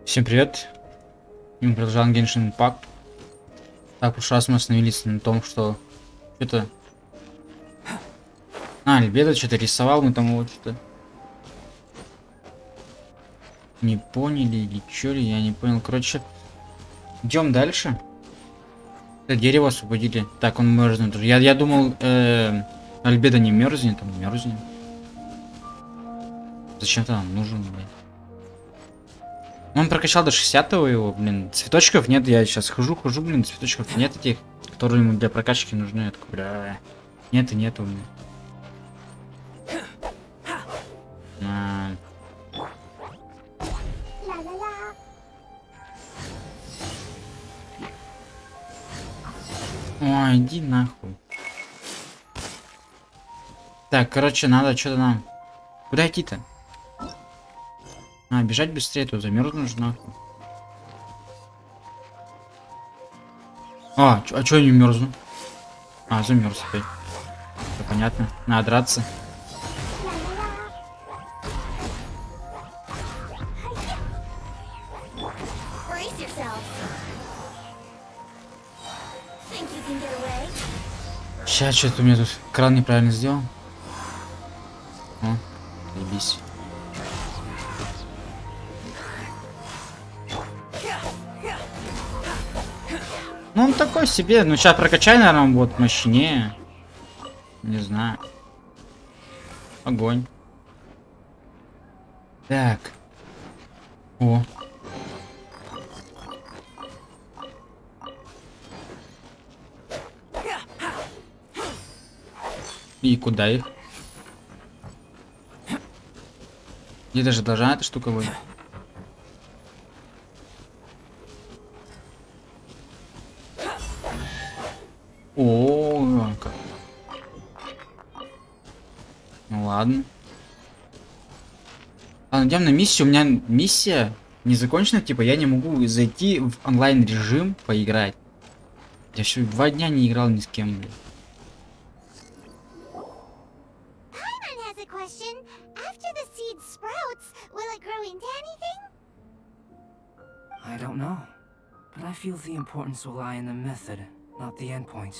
Всем привет! Мы продолжаем Genshin Impact. Так, в прошлый раз мы остановились на том, что что-то... АЛЬБЕДо что-то рисовал, мы там вот что-то... Не поняли или чё ли, я не понял. Короче, идем дальше. Это дерево освободили. Так, он мерзнет уже. Я думал, АЛЬБЕДо не мерзнет, он мерзнет. Зачем-то нам нужен, блин. Он прокачал до 60-го его, блин. Цветочков нет, я сейчас хожу, блин, цветочков нет этих, которые ему для прокачки нужны. Я такой, бля, нет и нету, блин. Ой, иди нахуй. Так, короче, надо что-то нам... Куда идти-то? А, бежать быстрее, тут замерзнешь нахуй. А чё я не мерзну? А, замерз опять. Все понятно. Надо драться. Сейчас что-то у меня тут кран неправильно сделал. О, заебись. Ну он такой себе, ну сейчас прокачай, наверное, он будет мощнее. Не знаю. Огонь. Так. О. И куда их? Где даже должна эта штука быть? О, как. Ну ладно. А, идем на миссию. У меня миссия не закончена, типа я не могу зайти в онлайн режим поиграть. Я еще 2 дня не играл ни с кем, блин. I don't know, but I feel the importance will lie in the method, not the endpoint.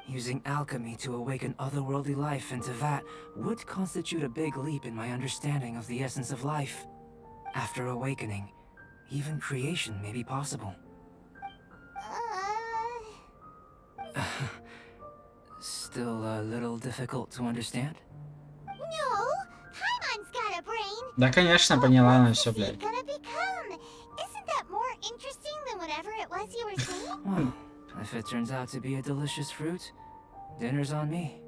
Using alchemy to awaken otherworldly life into that would constitute a big leap in my understanding of the essence of life. After awakening, even creation may be possible. Still a little difficult to understand? No, Paimon's got a brain. Да, конечно, поняла она все, блядь. Isn't that more interesting than whatever it was you were saying? Well, if it turns out to be a delicious fruit, dinner's on me.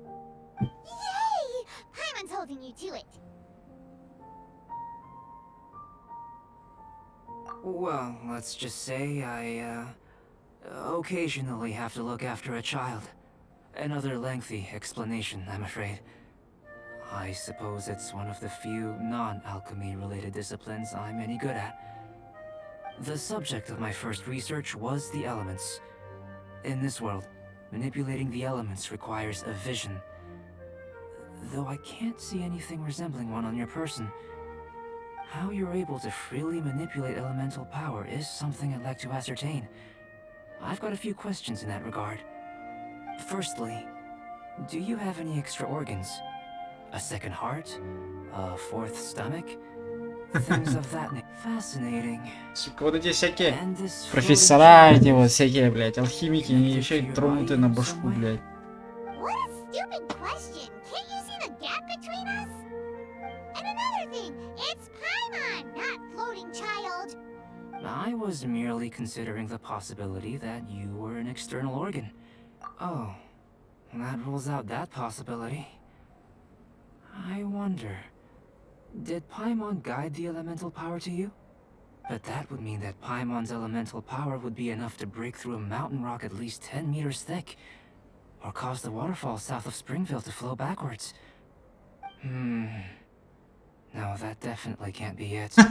Yay! Paimon's holding you to it. Well, let's just say I, occasionally have to look after a child. Another lengthy explanation, I'm afraid. I suppose it's one of the few non-alchemy related disciplines I'm any good at. The subject of my first research was the elements. In this world, manipulating the elements requires a vision. Though I can't see anything resembling one on your person. How you're able to freely manipulate elemental power is something I'd like to ascertain. I've got a few questions in that regard. Firstly, do you have any extra organs? A second heart? A fourth stomach? Things of that nature. Fascinating. Сука, вот эти всякие And this профессора, эти вот всякие, блядь, алхимики, они еще и тронуты на башку, блядь. What a stupid question. Can't you see the gap between us? And another thing, it's Paimon, not floating child. I was merely considering the possibility that you were an external organ. Oh, that rules out that possibility. I wonder, did Paimon guide the elemental power to you? But that would mean that Paimon's elemental power would be enough to break through a mountain rock at least 10 meters thick, or cause the waterfall south of Springfield to flow backwards. No, that definitely can't be it. Hey,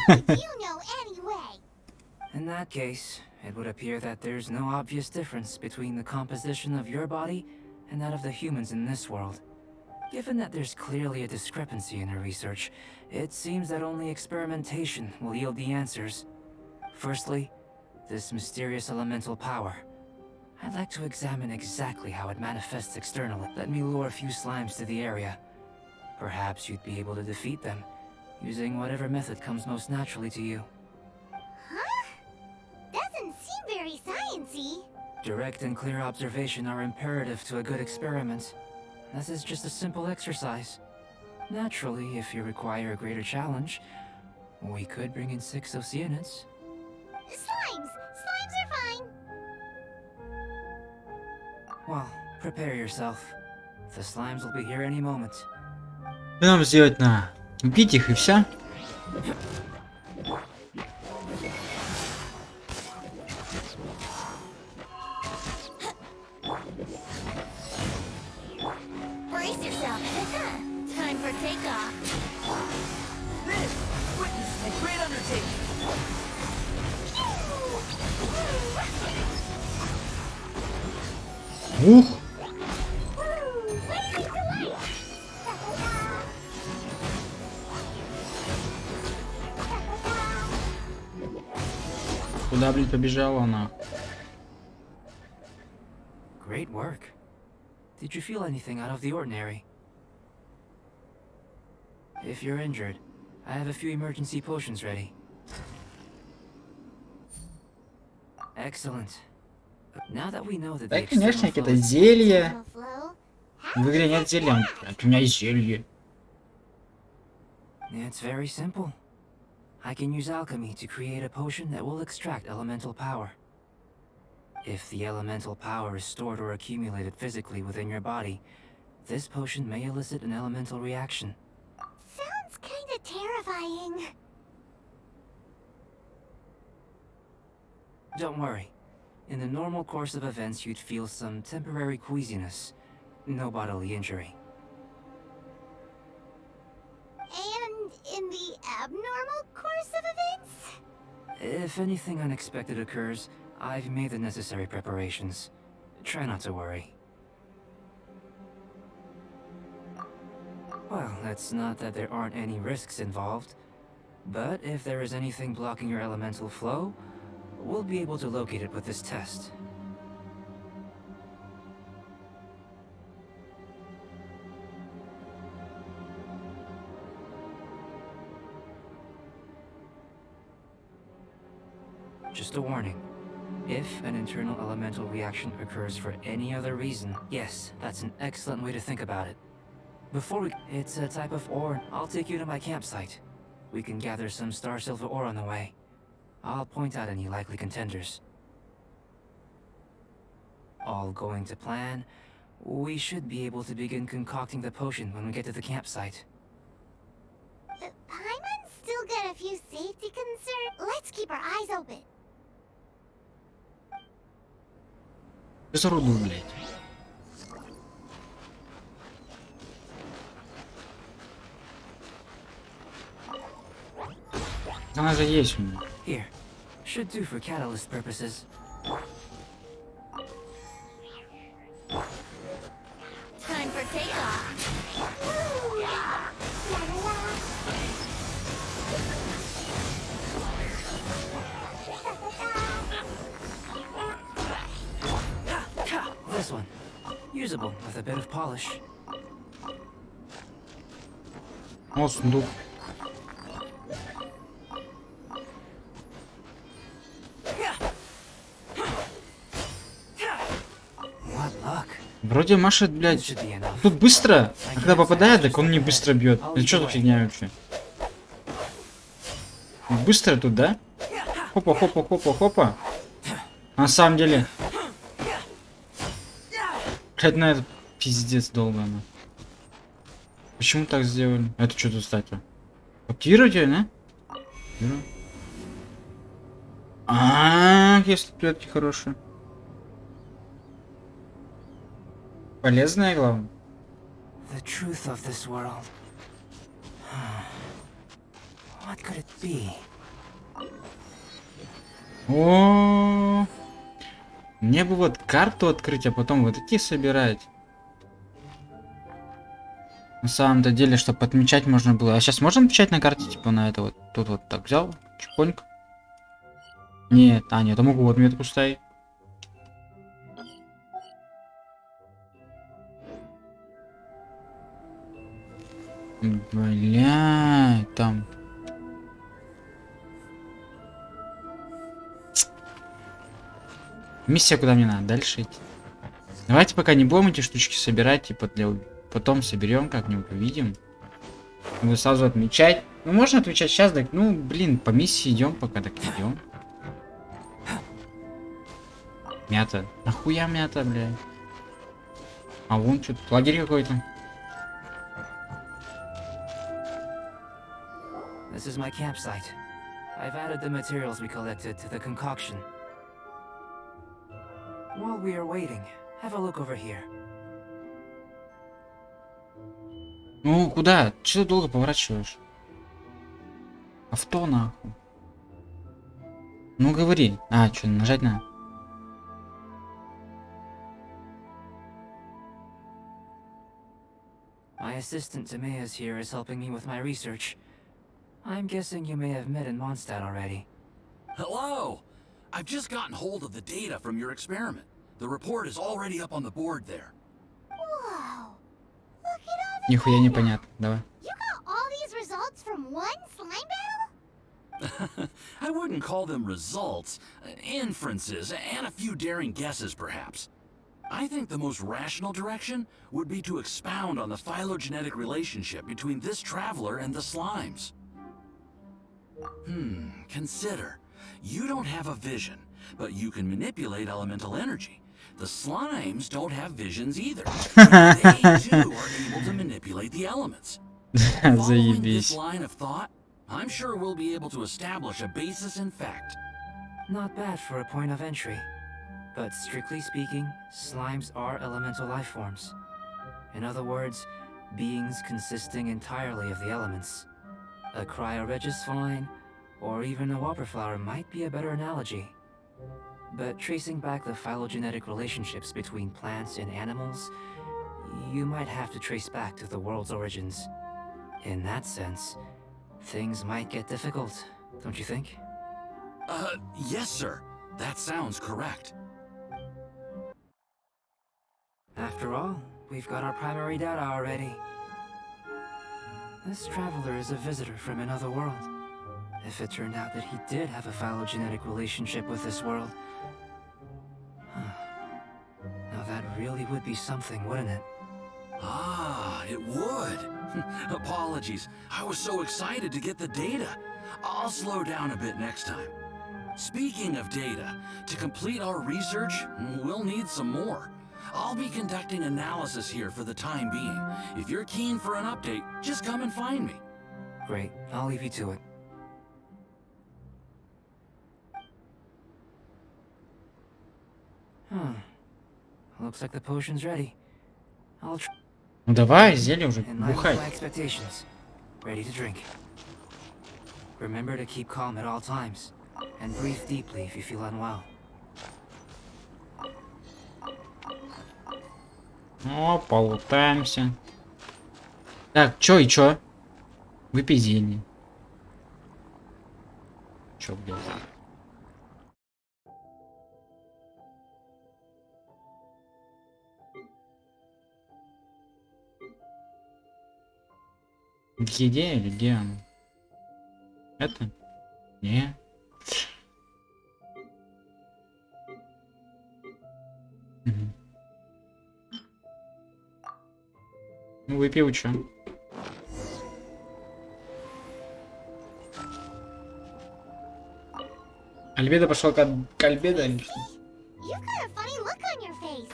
how do you know anyway? In that case, it would appear that there's no obvious difference between the composition of your body and that of the humans in this world. Given that there's clearly a discrepancy in her research, it seems that only experimentation will yield the answers. Firstly, this mysterious elemental power. I'd like to examine exactly how it manifests externally. Let me lure a few slimes to the area. Perhaps you'd be able to defeat them, using whatever method comes most naturally to you. Huh? Doesn't seem very sciencey. Direct and clear observation are imperative to a good experiment. This is just a simple exercise. Naturally, if you require a greater challenge, we could bring in 6 Oceanids. Slimes! Slimes are fine! Well, prepare yourself. The slimes will be here any moment. Что нам сделать на? Убить их и все? Brace yourself! Time for takeoff! This! Witness a great undertaking! Ух! Куда, блин, побежала она? Great work. Did you feel anything out of the ordinary? If you're injured, I have a few emergency potions ready. Excellent. Now that we know that Да, the конечно, external flow это is- зелье. External flow? В игре нет зелья. У меня есть зелье. It's very simple. I can use alchemy to create a potion that will extract elemental power. If the elemental power is stored or accumulated physically within your body, this potion may elicit an elemental reaction. Sounds kinda terrifying. Don't worry. In the normal course of events, you'd feel some temporary queasiness. No bodily injury. And in the abnormal course of events? If anything unexpected occurs, I've made the necessary preparations. Try not to worry. Well, it's not that there aren't any risks involved. But if there is anything blocking your elemental flow, we'll be able to locate it with this test. Just a warning. If an internal elemental reaction occurs for any other reason, yes, that's an excellent way to think about it. It's a type of ore. I'll take you to my campsite. We can gather some star silver ore on the way. I'll point out any likely contenders. All going to plan, we should be able to begin concocting the potion when we get to the campsite. Paimon's still got a few safety concerns. Let's keep our eyes open. Без руду, блядь. Она же есть у меня. Here, should do for catalyst purposes. Time for takeoff. This one. Usable with a bit of polish. О, сундук. What luck. Вроде машет, This блядь. should be enough. Тут быстро, а когда попадает, так он не быстро бьет. Это что за фигня вообще? Быстро тут, да? Хопа, хопа, хопа, хопа. А на самом деле... Блядь, на это пиздец долго она. Почему так сделали? Это что тут, кстати? Копировать ее, да? А, если клетки хорошие. Полезная, главное. The truth of this world. What could it be? О, мне бы вот карту открыть, а потом вот эти собирать. На самом-то деле, чтобы отмечать можно было. А сейчас можно отмечать на карте, типа на это вот. Тут вот так взял, чпоньк. Нет, нет, я могу вот метку ставить. Бля, там. Миссия куда мне надо? Дальше идти. Давайте пока не будем эти штучки собирать, типа для... Потом соберем как-нибудь, увидим. Буду сразу отмечать. Ну, можно отвечать сейчас, так, ну, блин, по миссии идем, пока так идем. Мята. Нахуя мята, бля? А вон что-то, лагерь какой-то. This is my campsite. I've added the materials we collected to the concoction. While we are waiting, have a look over here. Ну, куда? Че ты долго поворачиваешь? Авто, нахуй. Ну, говори. А, что, нажать на? My assistant Timaeus here is helping me with my research. I'm guessing you may have met in Mondstadt already. Hello! I've just gotten hold of the data from your experiment. The report is already up on the board there. Whoa! Look at all the Нихуя непонятно. Давай. You got all these results from one slime battle? I wouldn't call them results, inferences, and a few daring guesses perhaps. I think the most rational direction would be to expound on the phylogenetic relationship between this traveler and the slimes. Consider. You don't have a vision, but you can manipulate elemental energy. The slimes don't have visions either. They too are able to manipulate the elements. Following this Заебись. line of thought, I'm sure we'll be able to establish a basis in fact. Not bad for a point of entry. But strictly speaking, slimes are elemental life forms. In other words, beings consisting entirely of the elements. A cryoregis vine, or even a whopperflower might be a better analogy. But tracing back the phylogenetic relationships between plants and animals, you might have to trace back to the world's origins. In that sense, things might get difficult, don't you think? Yes, sir. That sounds correct. After all, we've got our primary data already. This traveler is a visitor from another world. If it turned out that he did have a phylogenetic relationship with this world... Now that really would be something, wouldn't it? Ah, it would. Apologies. I was so excited to get the data. I'll slow down a bit next time. Speaking of data, to complete our research, we'll need some more. I'll be conducting analysis here for the time being. If you're keen for an update, just come and find me. Great, I'll leave you to it. Looks like the potion's ready. I'll try Ну давай, зелье уже, in line with бухай. my expectations. Ready to drink. Remember to keep calm at all times, and breathe deeply if you feel unwell. О, полутаемся. Так, чё и чё? Выпей зелье. Чё, блядь? Где или где оно? Это? Не. Мгм. Ну выпил чё? Альбедо пошел к Альбедо или что? You've got a funny look on your face.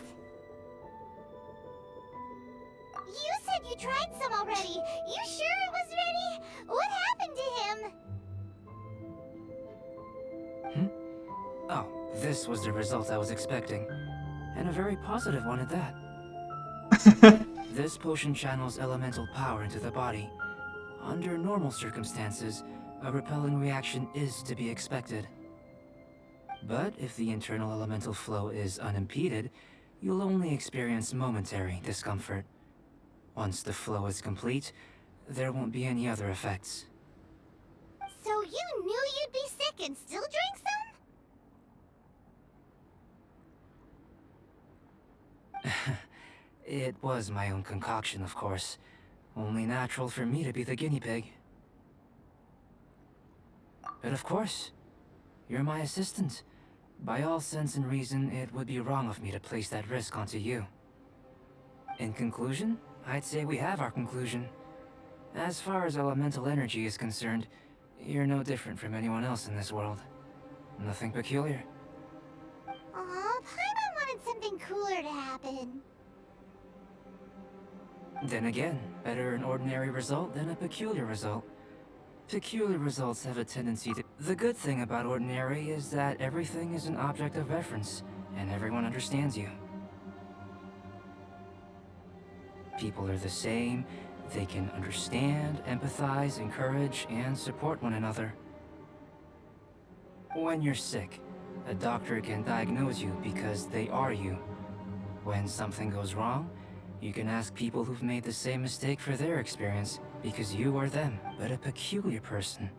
You said you tried some already. You sure it was ready? What happened to him? Oh, this was the result I was expecting. And a very positive one at that. This potion channels elemental power into the body. Under normal circumstances, a repelling reaction is to be expected. But if the internal elemental flow is unimpeded, you'll only experience momentary discomfort. Once the flow is complete, there won't be any other effects. So you knew you'd be sick and still drank some? It was my own concoction, of course. Only natural for me to be the guinea pig. But of course, you're my assistant. By all sense and reason, it would be wrong of me to place that risk onto you. In conclusion, I'd say we have our conclusion. As far as elemental energy is concerned, you're no different from anyone else in this world. Nothing peculiar. Aw, Paimon wanted something cooler to happen. Then again, better an ordinary result than a peculiar result. Peculiar results have a tendency to... The good thing about ordinary is that everything is an object of reference, and everyone understands you. People are the same. They can understand, empathize, encourage, and support one another. When you're sick, a doctor can diagnose you because they are you. When something goes wrong, you can ask people who've made the same mistake for their experience, because you are them, but a peculiar person.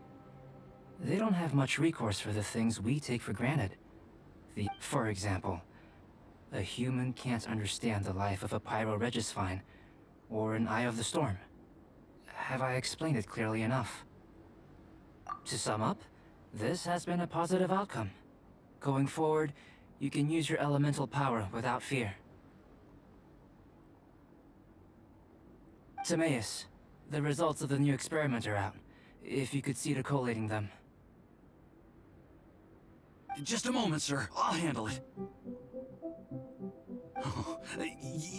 They don't have much recourse for the things we take for granted. For example, a human can't understand the life of a pyro-regisvine, or an Eye of the Storm. Have I explained it clearly enough? To sum up, this has been a positive outcome. Going forward, you can use your elemental power without fear. Timaeus, the results of the new experiment are out. If you could see to collating them. Just a moment, sir. I'll handle it. Oh,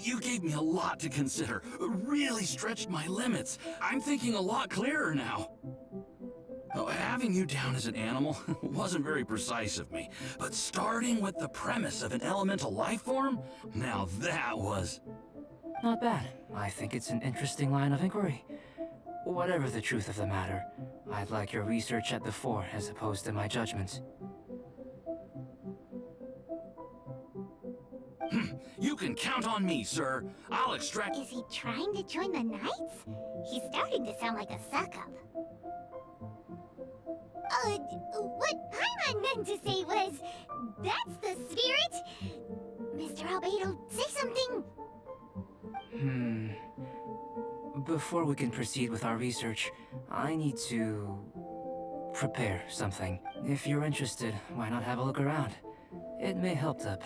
you gave me a lot to consider. Really stretched my limits. I'm thinking a lot clearer now. Oh, having you down as an animal wasn't very precise of me, but starting with the premise of an elemental life form, now that was... Not bad. I think it's an interesting line of inquiry. Whatever the truth of the matter, I'd like your research at the fore as opposed to my judgment. You can count on me, sir. I'll extract... Is he trying to join the Knights? He's starting to sound like a suck-up. What Paimon meant to say was, that's the spirit! Mr. Albedo, say something! Before we can proceed with our research, I need to... prepare something. If you're interested, why not have a look around? It may help to...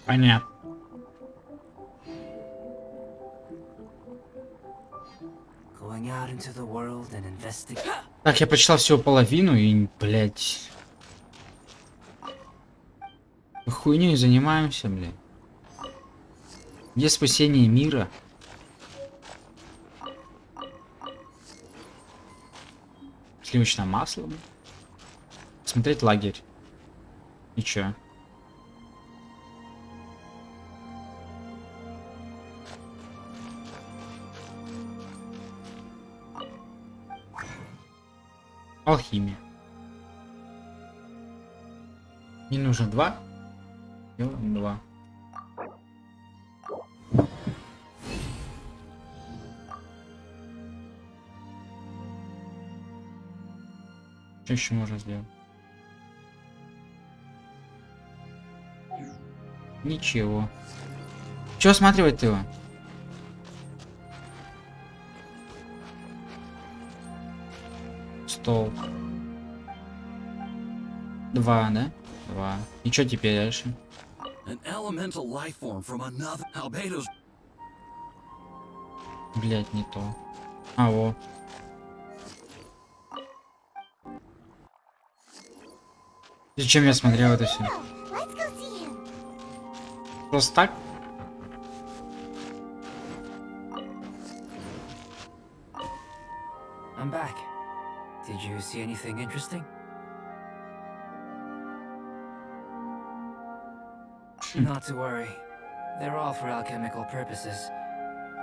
Понятно. Going out into the world and investigate... Так, я прочитал всего половину и, блядь... Хуйней занимаемся, блядь. Где спасение мира? Сливочное масло, блядь. Смотреть лагерь. И чё? Алхимия. Не нужно 2. Делаем 2. Что еще можно сделать? Ничего. Че осматривать его? Стол. 2, да? 2. И что теперь дальше? An elemental life form from another... Albedo's... Блять, не то. А, во. Зачем я смотрел это все? Let's go see him. Просто так? I'm back. Did you see anything interesting? Not to worry. They're all for alchemical purposes.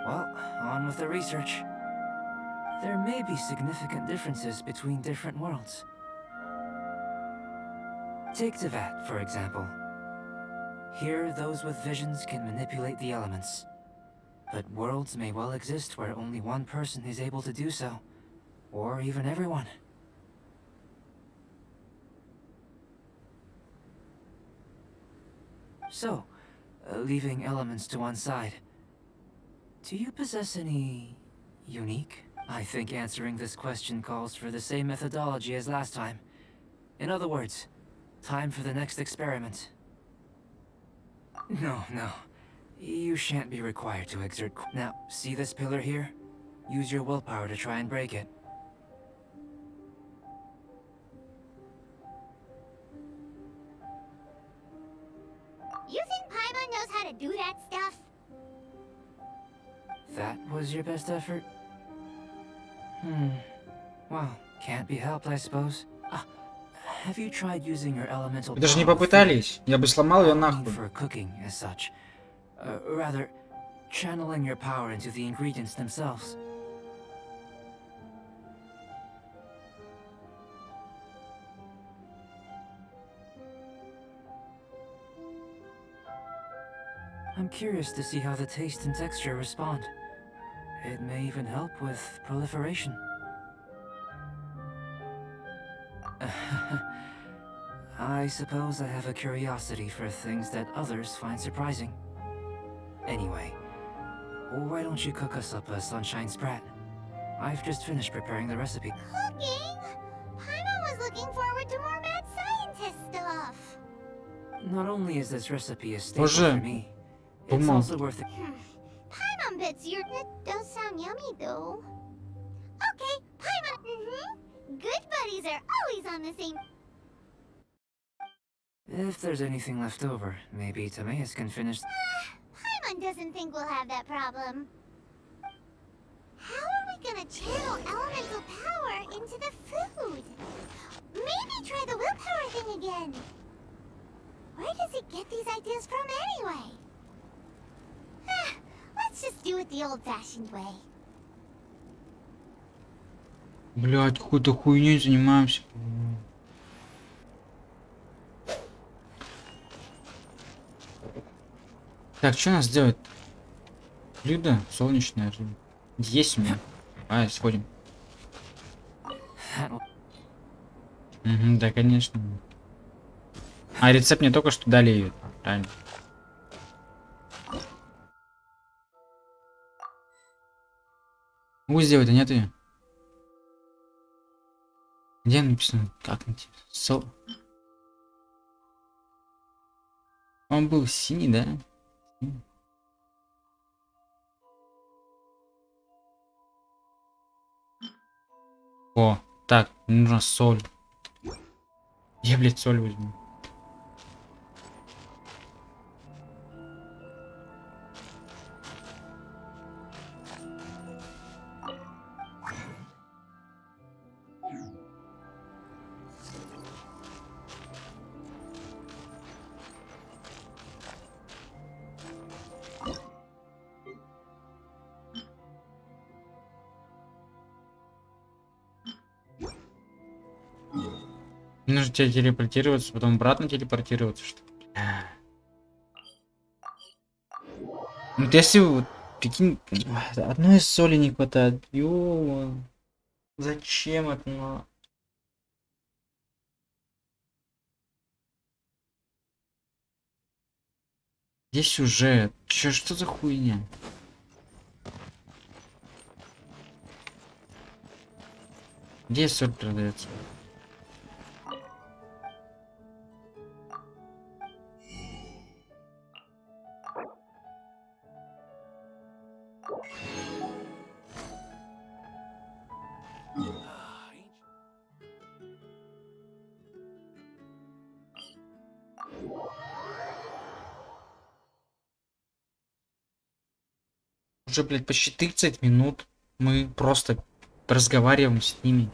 Well, on with the research. There may be significant differences between different worlds. Take Teyvat, for example. Here, those with visions can manipulate the elements. But worlds may well exist where only one person is able to do so. Or even everyone. So, leaving elements to one side, do you possess any unique? I think answering this question calls for the same methodology as last time. In other words, time for the next experiment. No. You shan't be required to exert. Now, see this pillar here? Use your willpower to try and break it. You think Paimon knows how to do that stuff? That was your best effort? Well, can't be helped, I suppose. Have you tried using your elemental Вы даже не power попытались. Я бы сломал ее not mean нахуй. for cooking as such. Rather, channeling your power into the ingredients themselves. I'm curious to see how the taste and texture respond. It may even help with proliferation. I suppose I have a curiosity for things that others find surprising. Anyway, why don't you cook us up a sunshine sprat? I've just finished preparing the recipe. Cooking? Paimon was looking forward to more mad scientist stuff. Not only is this recipe a staple Боже, for me, it's думал. also worth it. Paimon bits that does sound yummy though. Okay, Paimon. Good buddies are always on the same. If there's anything left over, maybe Timaeus can finish. Paimon doesn't think we'll have that problem. How are we gonna channel elemental power into the food? Maybe try the willpower thing again. Where does it get these ideas from anyway? Let's just do it the old-fashioned way. Блять, какой-то хуйней занимаемся. Так, что нас делать? Блюдо солнечное. Есть у меня. Сходим. Да, конечно. Рецепт мне только что дали. Правильно. Могу сделать, а нет ее? Где написано? Как найти? Он был синий, да? О, так, мне нужна соль. Я, блядь, соль возьму. Мне нужно тебе телепортироваться, потом обратно телепортироваться, что ли? Вот если вот, прикинь, одной соли не хватает. Ё, зачем это? Где сюжет? Что за хуйня? Где соль продается? Уже, блядь, почти 30 минут мы просто разговариваем с ними.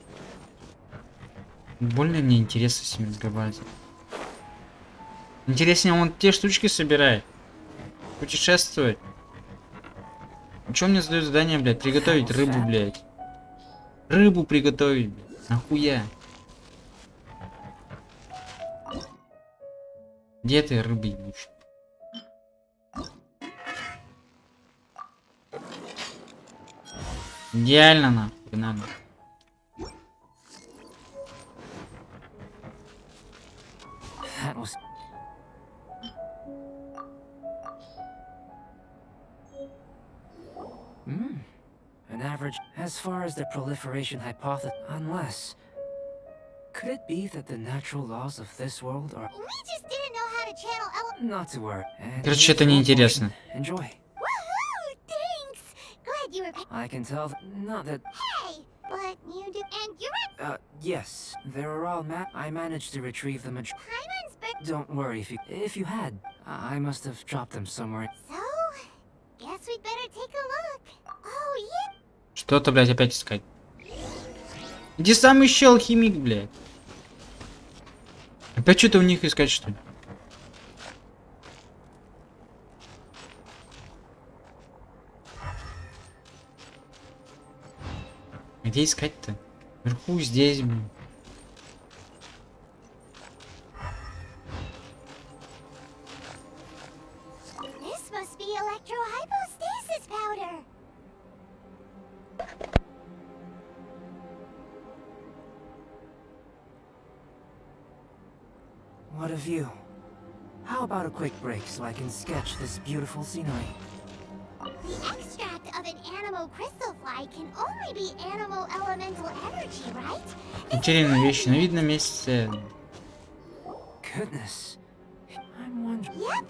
Больно мне интересно с ними разговаривать. Интереснее, он те штучки собирает. Путешествовать. Чё мне задают задание, блядь? Приготовить рыбу, блядь. Рыбу приготовить, блядь. Нахуя? Где ты рыба ебучая? Идеально, нахуй, нам. That was. An average. As far as the proliferation hypothesis, unless. Could it be that the natural laws of this world are. We just didn't know how to channel elements. Not to worry. And Короче, это here's your неинтересно. portion. Enjoy. Woohoo! Thanks! Glad you were I can tell. Not that. Hey! But you did. And you're right. Yes. They were all I managed to retrieve the majority. Paimon's bird. Don't worry if you had. I must have dropped them somewhere. So, guess we'd better take a look. Oh, yeah. Что-то, блядь, опять искать. Иди сам ищи алхимик, блядь. Опять что-то у них искать, что ли? Где искать-то? Вверху, здесь, блин. This must be electrohypostasis powder. What a view. How about a quick break so I can sketch this beautiful scenery? The extract of an animo crystal fly can only be animo elemental energy, right? Интересные вещи, но видно месяце. Goodness. I'm wondering. Yep.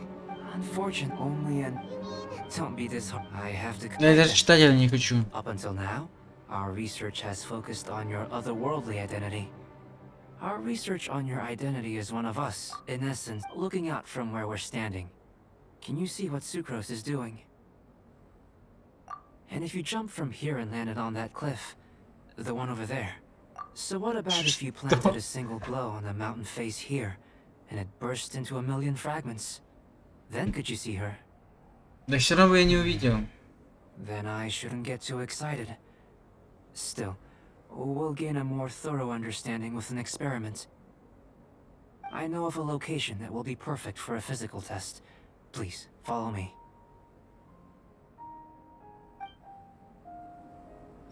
Unfortunate only and You mean? don't be this hard. I have to. Я даже читать я не хочу. Up until now, our research has focused on your otherworldly identity. Our research on your identity is one of us, in essence, looking out from where we're standing. Can you see what Sucrose is doing? And if you jump from here and landed on that cliff, the one over there. So what about if you planted a single blow on the mountain face here, and it burst into a million fragments? Then could you see her? Да все равно я не увидел. Then I shouldn't get too excited. Still, we'll gain a more thorough understanding with an experiment. I know of a location that will be perfect for a physical test. Please, follow me.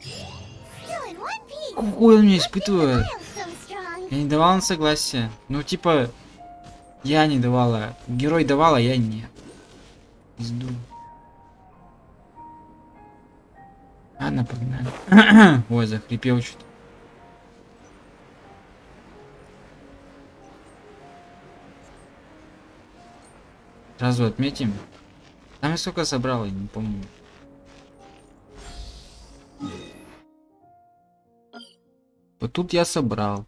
Still in one piece. Какой он меня испытывает? I'm so strong. Я не давал на согласие. Ну, типа, я не давала. Герой давал, а я нет. Пизду. Ладно, погнали. Ой, захрипел что-то. Сразу отметим. Там я сколько собрал, я не помню. Вот тут я собрал.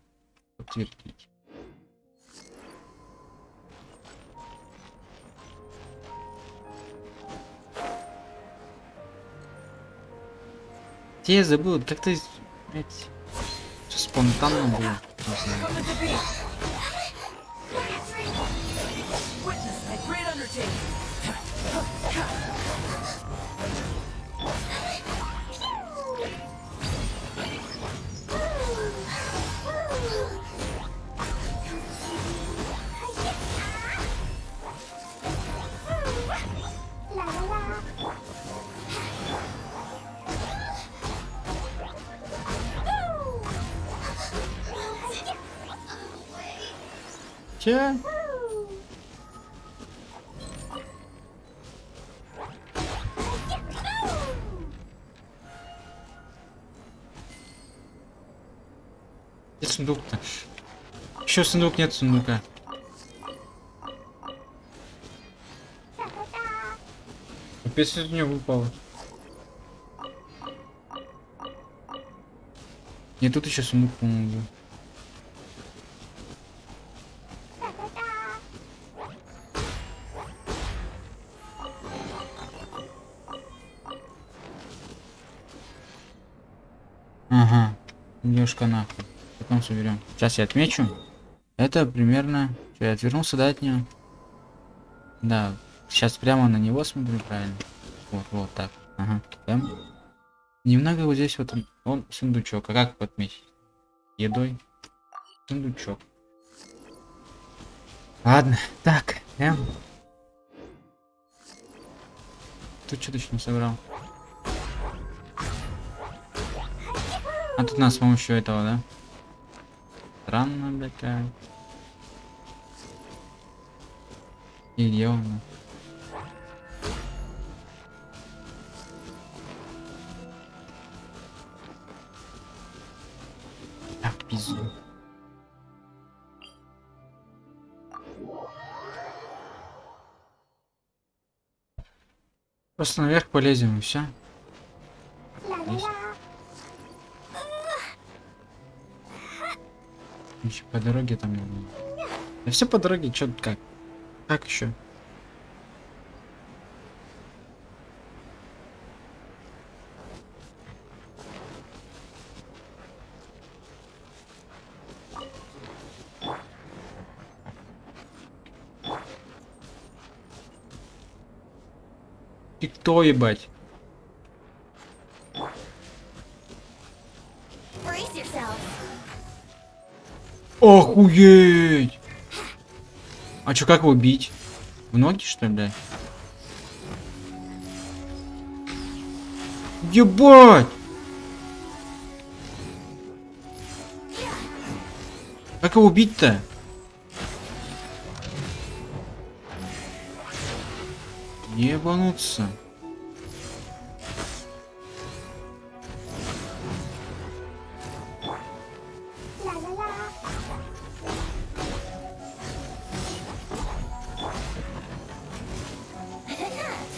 Подтвердить. Те я забыл, как-то спонтанно было. Не знаю. Че? Где сундук-то? Еще сундук, нет сундука. Капец, из него выпало. Нет, тут еще сундук, по-моему, был. Ага, идешь-ка нахуй. Потом соберем. Сейчас я отмечу. Это примерно... Что, я отвернулся, да, от него? Да, сейчас прямо на него смотрю, правильно. Вот, вот так. Ага. Там. Немного вот здесь вот он сундучок. А как отметить? Едой. Сундучок. Ладно, так. Тут что-то еще не собрал. А тут нас с помощью этого, да? Странно, блядь, как. И где он? А, в пизду. Просто наверх полезем и все. Еще по дороге там. Да все по дороге, что как? Как еще? Ты кто, ебать? Brace yourself. Охуеть! А чё, как его бить? В ноги, что ли, блядь? Ебать! Как его убить-то? Ебануться.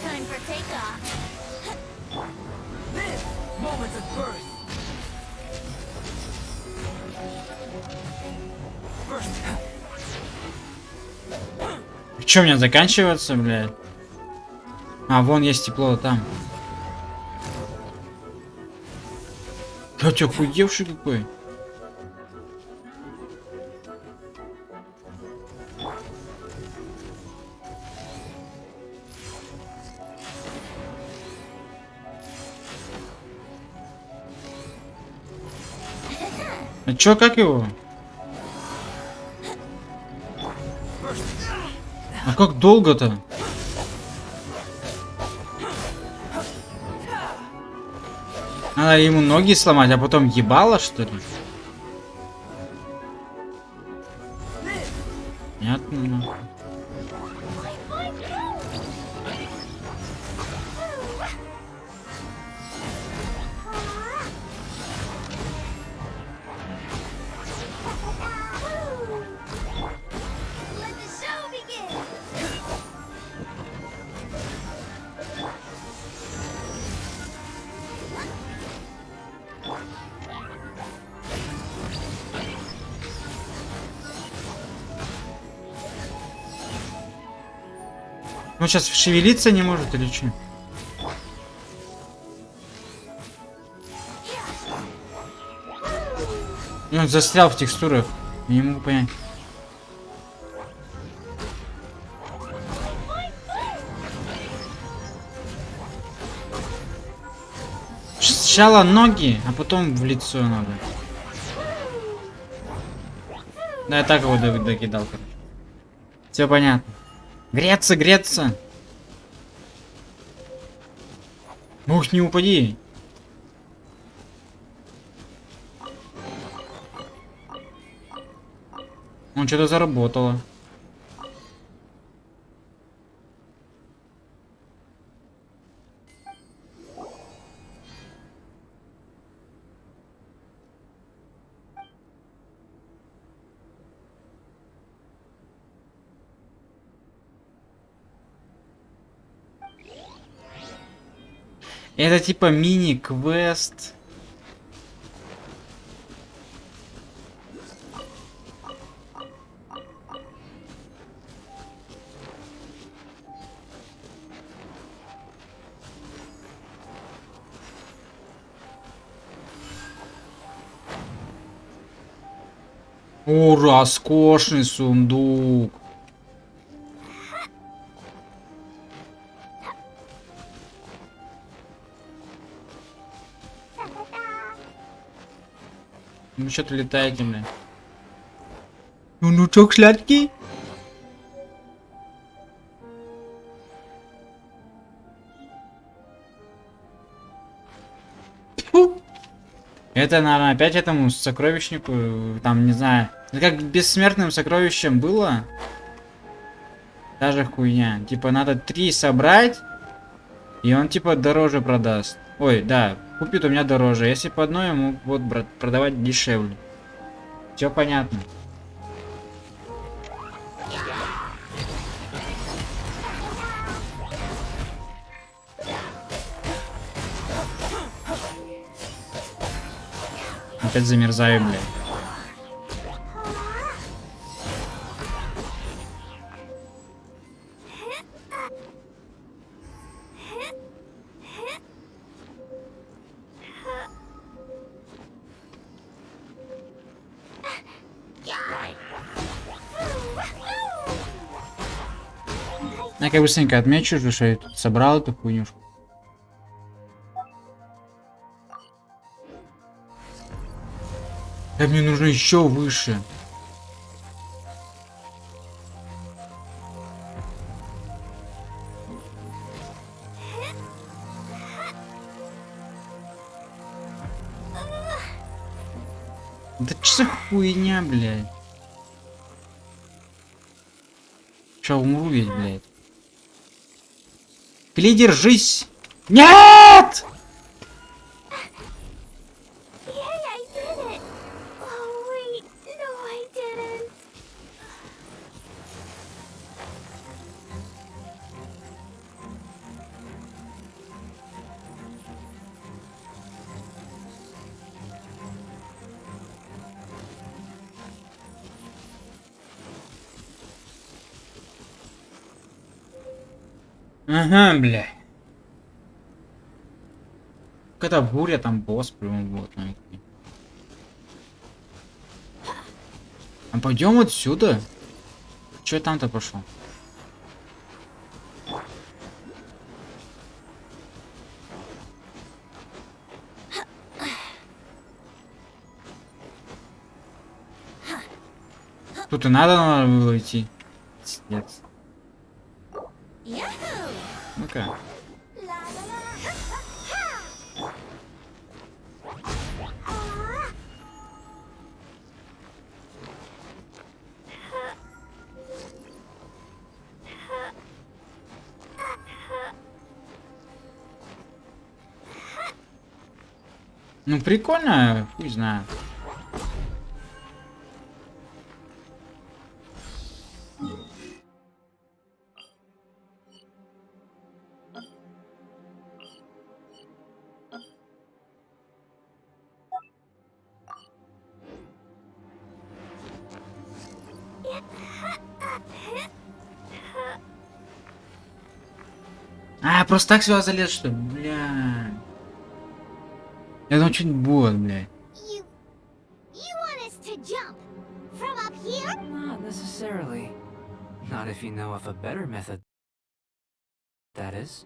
Time for takeoff. This moment of birth. Чё, у меня заканчивается, блядь? А, вон есть тепло там. Блядь, охуевший какой. А чё, как его? А как долго-то? Надо ему ноги сломать, а потом ебало, что ли? Понятно. Let the show begin. Он сейчас шевелиться не может или что? Он застрял в текстурах. Я не могу понять. Сначала ноги, а потом в лицо надо. Да, я так его докидал, короче. Все понятно. Греться, греться. Ух, не упади. Он что-то заработало. Это типа мини-квест. О, роскошный сундук. Ну что-то летаете, бля. Сундучок сладкий. Фу. Это, наверное, опять этому сокровищнику, там, не знаю. Это как бессмертным сокровищем было. Даже хуйня. Типа, надо 3 собрать, и он, типа, дороже продаст. Ой, да, купит у меня дороже. Если по одной, ему вот, брат, продавать дешевле. Все понятно. Опять замерзаю, блядь. Я как быстренько отмечу, что я тут собрал эту хуйнюшку. Да мне нужно еще выше. Да что за хуйня, блядь? Че, умру ведь, блядь? Придержись! Нет! Ага, бля. Когда буря, там босс прям вот. А пойдем отсюда. Че там-то пошел? Тут и надо было идти. Нет. Ну-ка. Ну прикольно, хуй знаю. А, просто так сюда залез, что ли? Бля. Я думал, чуть бот, бля. You want us to jump from up here? Not necessarily. Not if you know of a better method. That is.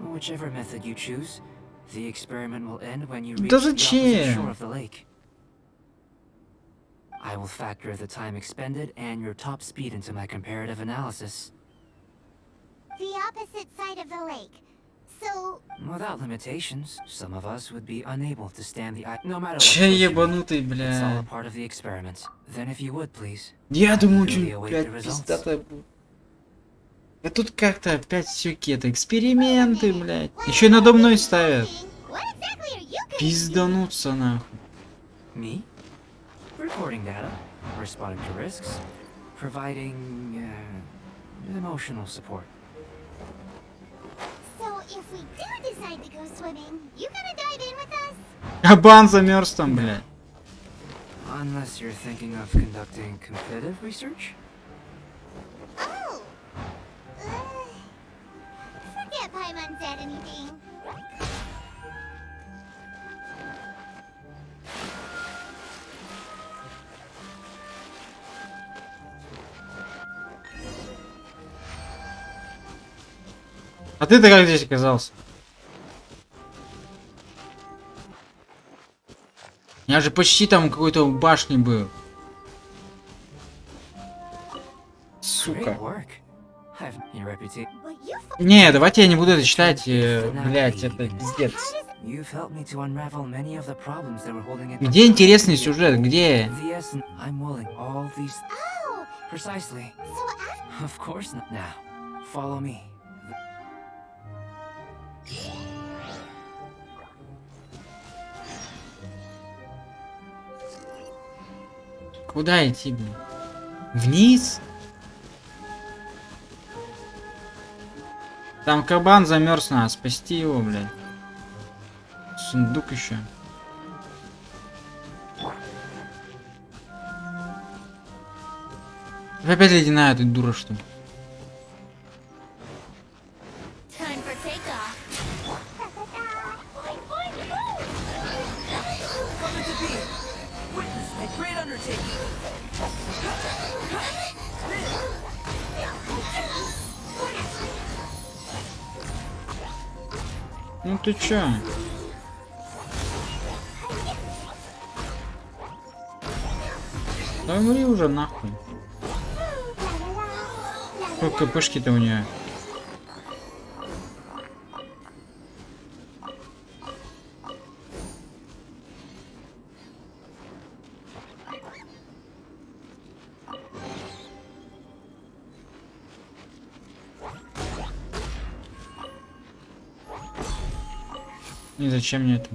Whichever method you choose, the experiment will end when you reach Да the opposite зачем? shore of the lake. I will factor the time expended and your top speed into my comparative analysis. The opposite side of the lake. So, Without limitations, some of us would be unable to stand the no matter what. Че choice you ебанутый, make, it's all a бля. part of the experiment. Then if you would, please. Я думал, eagerly чуть, await блядь, the results. пиздато будет. А тут как-то опять все какие-то эксперименты, блядь. Еще и надо мной ставят. what exactly are you gonna do? Пиздануться нахуй. Me? Recording data, responding to risks, providing emotional support. So, if we do decide to go swimming, you gonna dive in with us? Кабан замерз там, блядь. Unless you're thinking of conducting competitive research? Oh! Forget Paimon said anything. А ты-то как здесь оказался? Я же почти там какой-то в башне был. Сука. Great work. I've your reputation. But you Не, давайте я не буду это читать. Блять, это пиздец. You've helped me to unravel many of the problems that were holding it. Где интересный сюжет? Где? The essence, I'm willing. All these Oh, precisely. so after Of course not. Now, follow me. Куда идти, блин? Вниз? Там кабан замерз, надо спасти его, блядь. Сундук еще. Опять ледяная, ты дура, что ли? time for takeoff. Witness a great undertaking. Ну ты чё? Да умри уже нахуй. Сколько пышки-то у нее? И зачем мне это?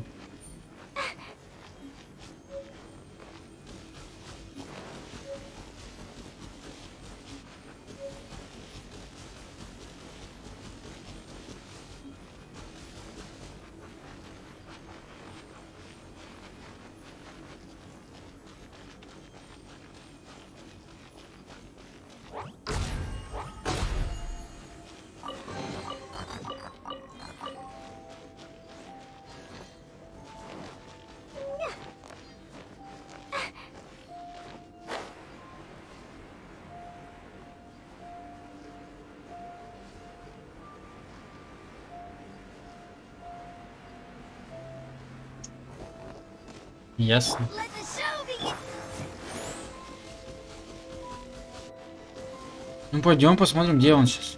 Ясно. Let the show begin. Ну пойдем посмотрим, где он сейчас.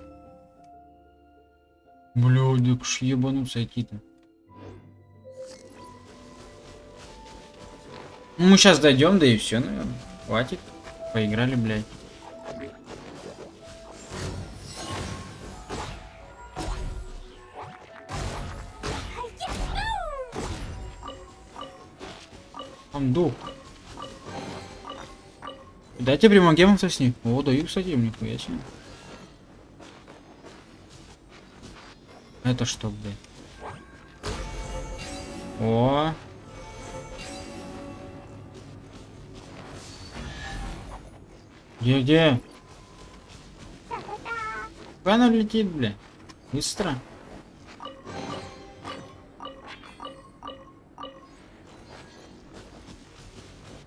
Бля, да ж ебануться идти-то. Ну мы сейчас дойдем, да и все, наверное. Хватит. Поиграли, блядь. Там дух. Дайте примагемов с них. О, даю, кстати, нихуя себе. Это что, блядь? О. Где? Куда она летит, бля? Быстро.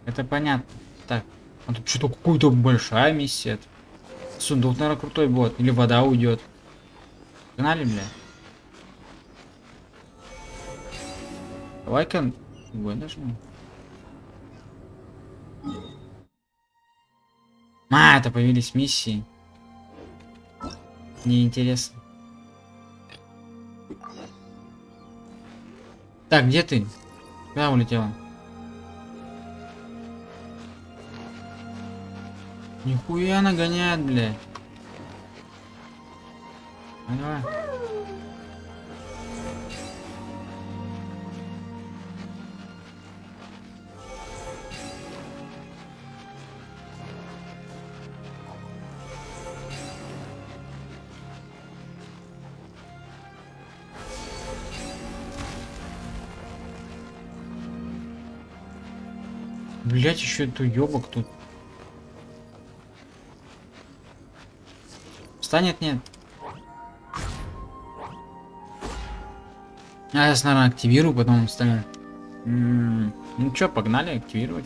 Это понятно. Так, а тут что-то какую-то большая миссия. Сундук, наверное, крутой будет. Или вода уйдет. Погнали, бля. Давай-ка нажмем. А, это появились миссии. Неинтересно. Так, где ты? Куда улетела? Нихуя она гоняет, бля. Давай. Блять, еще эту ёбок тут. Встанет, нет? Я сейчас, наверное, активирую, потом встанет. Ну чё, погнали активировать.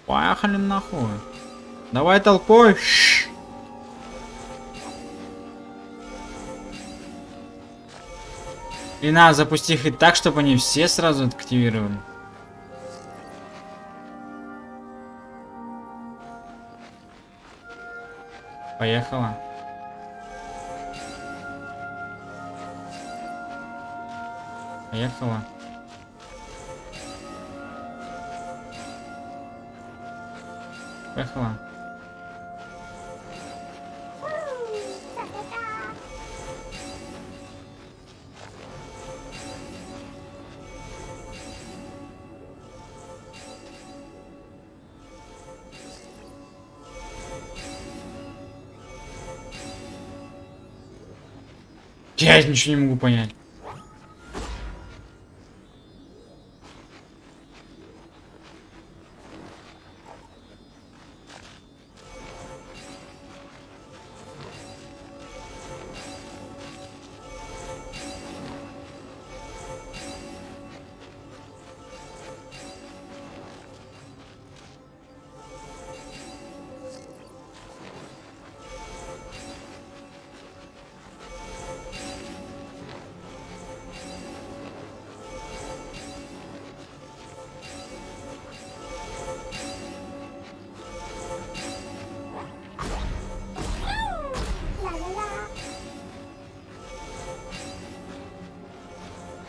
Поехали нахуй. Давай толпой. И надо запустить их так, чтобы они все сразу активировали. Поехала. Поехала. Поехала. Я ничего не могу понять.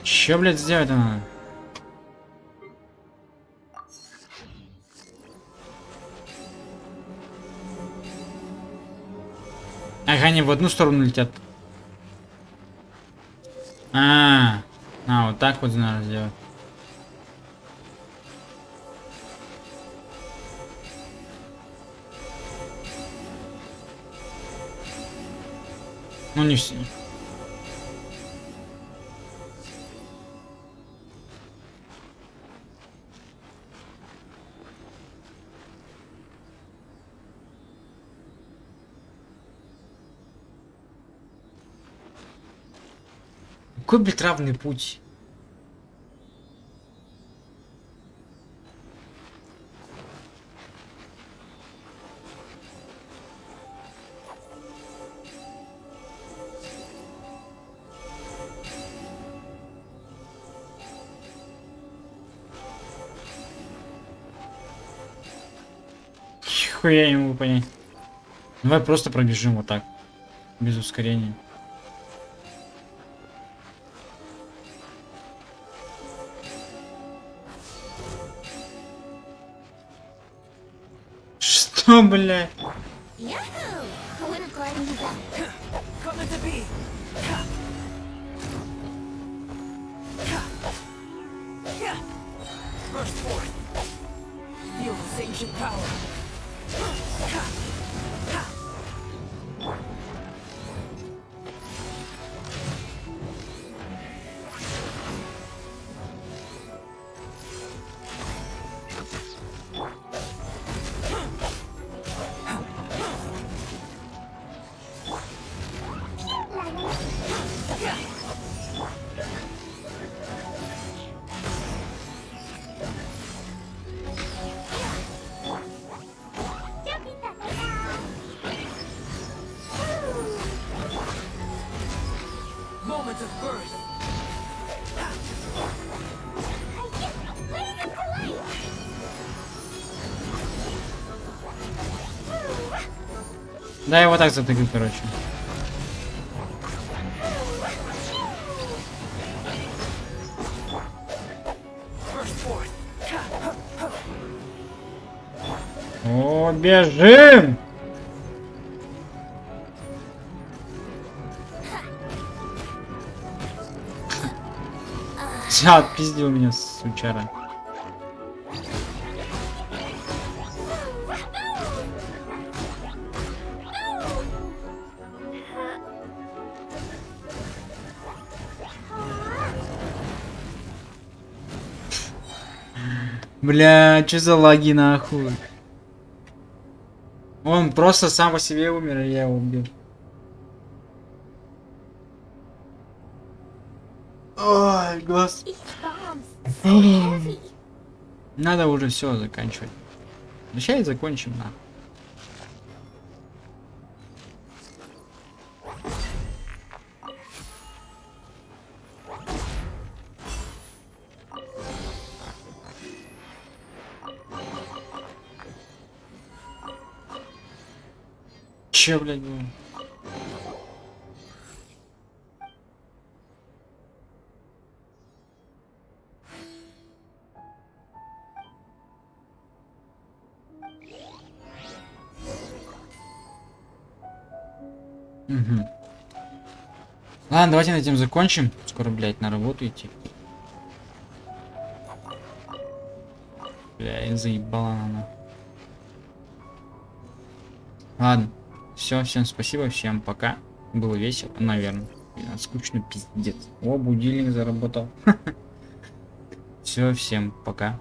Че, блядь, сделать надо? Ага, они в одну сторону летят. Вот так вот надо сделать. Ну не все. Какой, блядь, равный путь? Хуя я не могу понять. Давай просто пробежим вот так. Без ускорения. Что, блядь? Coming to be. Burst forth. Feel this ancient power. Moment of birth. Да, я вот так затыкаю, короче. О, бежим! Все, отпиздил меня, сучара. Бля, что за лаги нахуй? Он просто сам по себе умер, и я его убил. Ой, господи. Надо уже все заканчивать. Да сейчас и закончим, на. Че, блядь, было? Угу. Ладно, давайте на этом закончим. Скоро, блядь, на работу идти. Бля, заебала она. Ладно. Все, всем спасибо, всем пока. Было весело, наверное. Скучно, пиздец. О, будильник заработал. Все, всем пока.